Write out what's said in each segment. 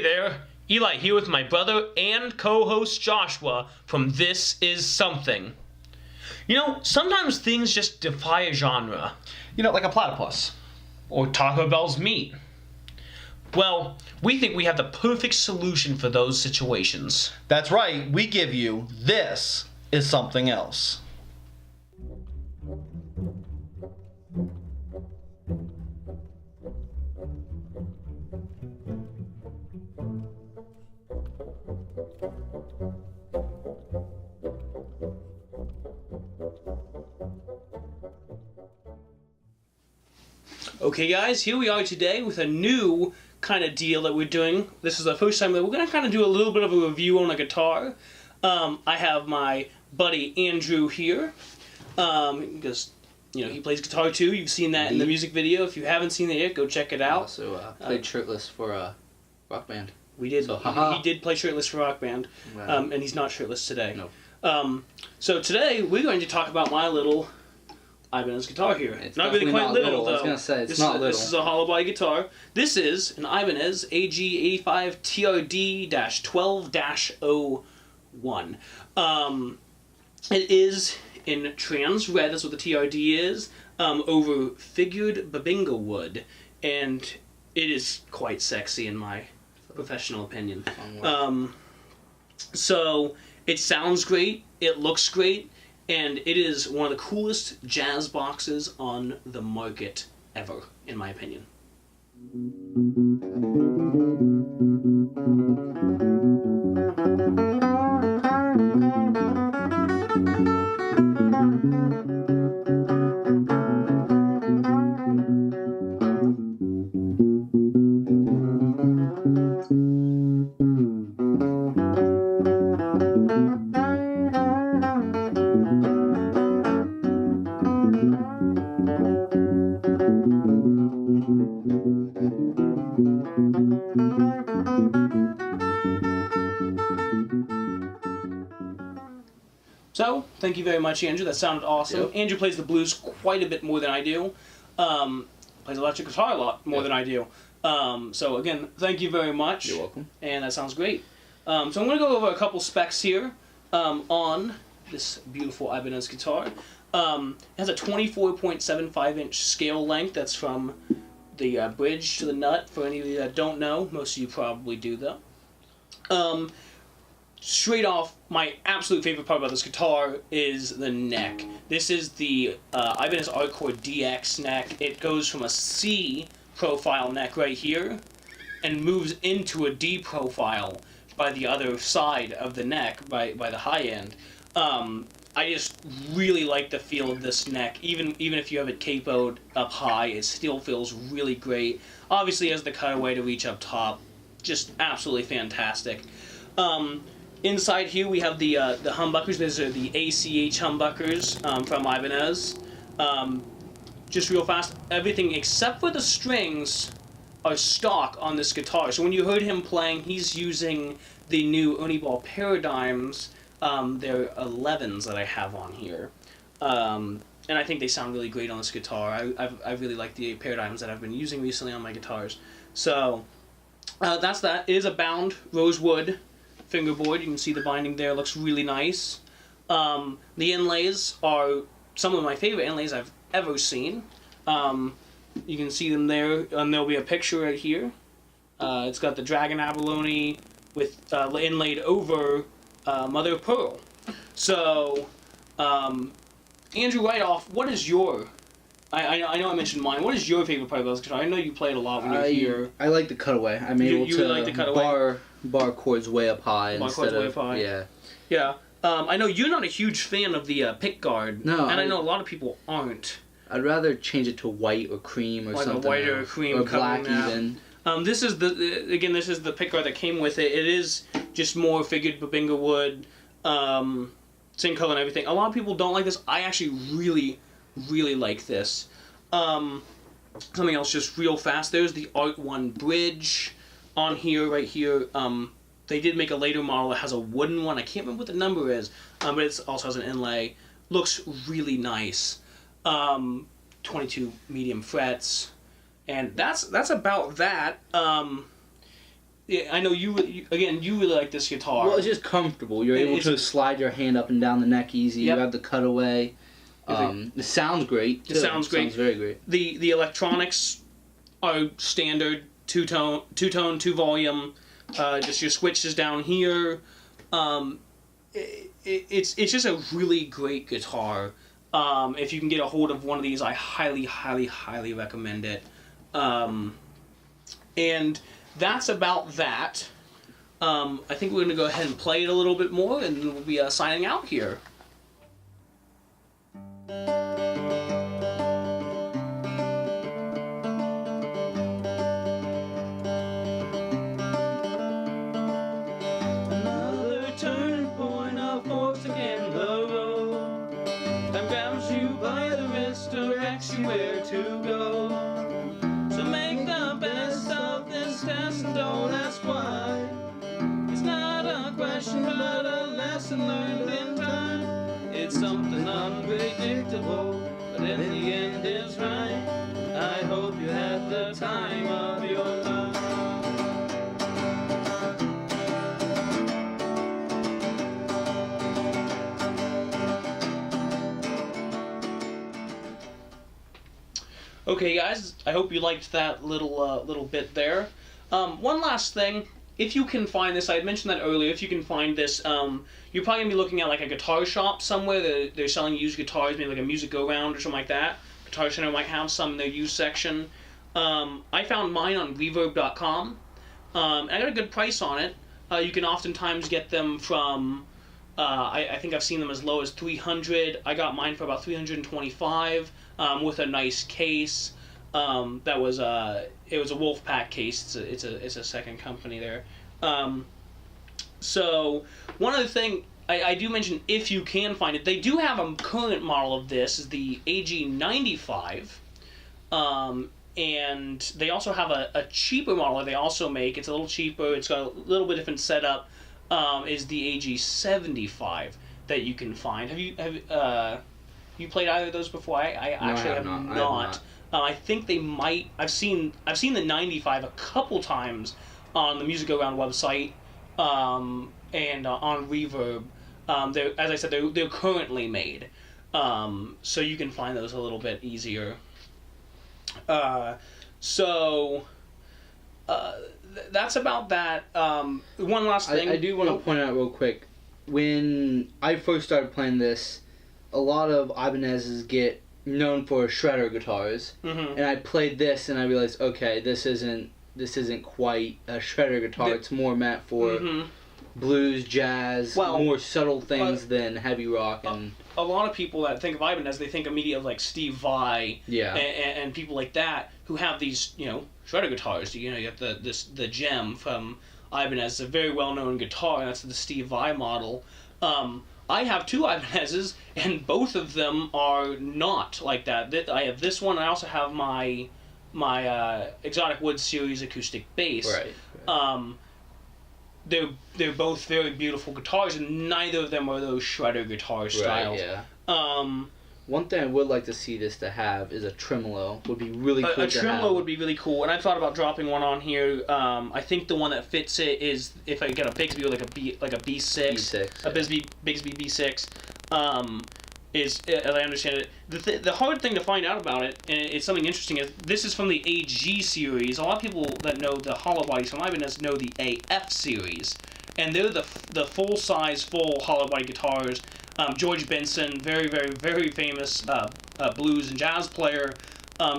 Hey there, Eli here with my brother and co-host Joshua from This Is Something. You know, sometimes things just defy a genre. You know, like a platypus. Or Taco Bell's meat. Well, we think we have the perfect solution for those situations. That's right, we give you This Is Something Else. Okay guys, here we are today with a new kind of deal that we're doing. This is the first time that we're going to kind of do a little bit of a review on a guitar. I have my buddy Andrew here, because he plays guitar too. You've seen that in the music video. If you haven't seen it yet, go check it out. Also played shirtless for a rock band. We did. So, he did play shirtless for Rock Band, Wow. and he's not shirtless today. No. So today we're going to talk about my little Ibanez guitar here. It's not really quite not little though. I was gonna say it's not little. This is a hollow body guitar. This is an Ibanez AG85-TRD-12-01. It is in trans red. That's what the TRD is. Over figured babinga wood, and it is quite sexy in my professional opinion. So it sounds great. It looks great. And it is one of the coolest jazz boxes on the market ever, in my opinion. So, thank you very much, Andrew. That sounded awesome. Yep. Andrew plays the blues quite a bit more than I do. Plays electric guitar a lot more than I do. So, again, thank you very much. You're welcome. And that sounds great. So, I'm going to go over a couple specs here on this beautiful Ibanez guitar. It has a 24.75-inch scale length. That's from the bridge to the nut. For any of you that don't know, most of you probably do, though. Straight off, my absolute favorite part about this guitar is the neck. This is the Ibanez Artcore DX neck. It goes from a C profile neck right here and moves into a D profile by the other side of the neck, by the high end. I just really like the feel of this neck. Even if you have it capoed up high, it still feels really great. Obviously, as the cutaway to reach up top, just absolutely fantastic. Inside here we have the humbuckers. These are the ACH humbuckers from Ibanez. Just real fast, everything except for the strings are stock on this guitar. So when you heard him playing, he's using the new Uniball Paradigms. They're 11s that I have on here. And I think they sound really great on this guitar. I really like the Paradigms that I've been using recently on my guitars. So that's that. It is a bound rosewood fingerboard. You can see the binding there. Looks really nice. The inlays are some of my favorite inlays I've ever seen. You can see them there, and there'll be a picture right here. It's got the dragon abalone with inlaid over mother of pearl. So, Andrew, right off, what is your... I know I mentioned mine. What is your favorite part about this guitar? I know you play it a lot when you're here. I like the cutaway. I'm able to like the cutaway? bar chords way up high instead of yeah. Yeah. I know you're not a huge fan of the pick guard. No. And I know a lot of people aren't. I'd rather change it to white or cream or like something. Like a white or cream or black even. This is this is the pick guard that came with it. It is just more figured babinga wood, same color and everything. A lot of people don't like this. I actually really like this. Something else just real fast. There's the Art 1 bridge on here, right here. They did make a later model that has a wooden one. I can't remember what the number is, but it also has an inlay. Looks really nice. 22 medium frets, and that's about that. I know you really like this guitar. Well, it's just comfortable. You're able to slide your hand up and down the neck easy. Yep. You have the cutaway. It sounds great. It sounds great. It sounds very great. The electronics are standard, two-tone, two-volume. Just your switches down here. It's just a really great guitar. If you can get a hold of one of these, I highly, highly, highly recommend it. And that's about that. I think we're going to go ahead and play it a little bit more, and we'll be signing out here. Another turning point of forks again, the road. Time grabs you by the wrist, directs you where to go. So make the best of this test and don't ask why. It's not a question but a lesson learned in time. It's something unpredictable, but in the end is right. I hope you had the time of your life. Okay, guys, I hope you liked that little bit there. One last thing, if you can find this, I had mentioned that earlier. If you can find this, you're probably gonna be looking at like a guitar shop somewhere that they're selling used guitars, maybe like a Music Go Round or something like that. Guitar Center might have some in their used section. I found mine on Reverb.com. I got a good price on it. You can oftentimes get them from. I think I've seen them as low as $300. I got mine for about $325 with a nice case. It was a Wolfpack case. It's a second company there. So one other thing I do mention, if you can find it, they do have a current model of this, is the AG95. And they also have a cheaper model that they also make. It's a little cheaper. It's got a little bit different setup. Is the AG75 that you can find. Have you played either of those before? I actually have not. I think they might. I've seen the 95 a couple times on the Music Go Round website and on Reverb. As I said, they're currently made, so you can find those a little bit easier. That's about that. One last thing. I do want to point out real quick. When I first started playing this, a lot of Ibanez's get known for shredder guitars, and I played this and I realized, okay, this isn't quite a shredder guitar. It's more meant for blues, jazz, more subtle things than heavy rock. And a lot of people that think of Ibanez, they think immediately of like Steve Vai, and people like that who have these, shredder guitars. You have the Gem from Ibanez, a very well-known guitar, and that's the Steve Vai model. I have two Ibanez's, and both of them are not like that. I have this one, and I also have my Exotic Woods Series acoustic bass. Right. They're both very beautiful guitars, and neither of them are those shredder guitar styles. Right, yeah. One thing I would like to see this to have is a tremolo. Would be really cool. A tremolo would be really cool, and I thought about dropping one on here. I think the one that fits it is if I get a Bigsby or like a B6, a Bigsby B6. Is, as I understand it, the hard thing to find out about it, and it's something interesting, is this is from the AG series. A lot of people that know the hollow bodies from Ibanez know the AF series, and they're the full-size, full hollow body guitars. George Benson, very, very, very famous blues and jazz player,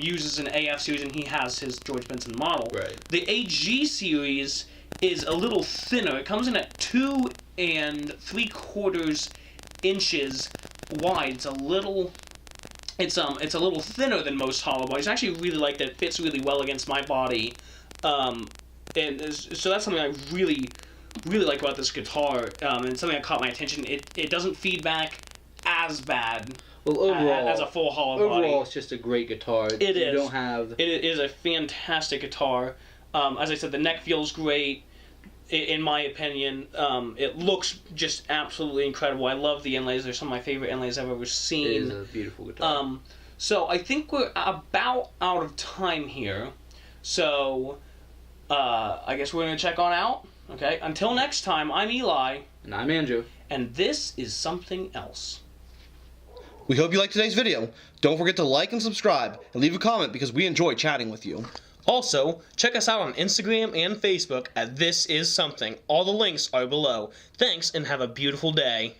uses an AF series, and he has his George Benson model. Right. The AG series is a little thinner. It comes in at 2 3/4 inches wide. It's a little thinner than most hollow bodies. I actually really like that. It fits really well against my body, and so that's something I really like about this guitar, and something that caught my attention. It doesn't feedback as bad. Well, overall, as a full hollow body. Overall, it's just a great guitar. It is. You don't have. It is a fantastic guitar. As I said, the neck feels great. In my opinion, it looks just absolutely incredible. I love the inlays. They're some of my favorite inlays I've ever seen. It is a beautiful guitar. So I think we're about out of time here. So I guess we're going to check on out. Okay, until next time, I'm Eli. And I'm Andrew. And this is something else. We hope you liked today's video. Don't forget to like and subscribe, and leave a comment because we enjoy chatting with you. Also, check us out on Instagram and Facebook at This Is Something. All the links are below. Thanks, and have a beautiful day.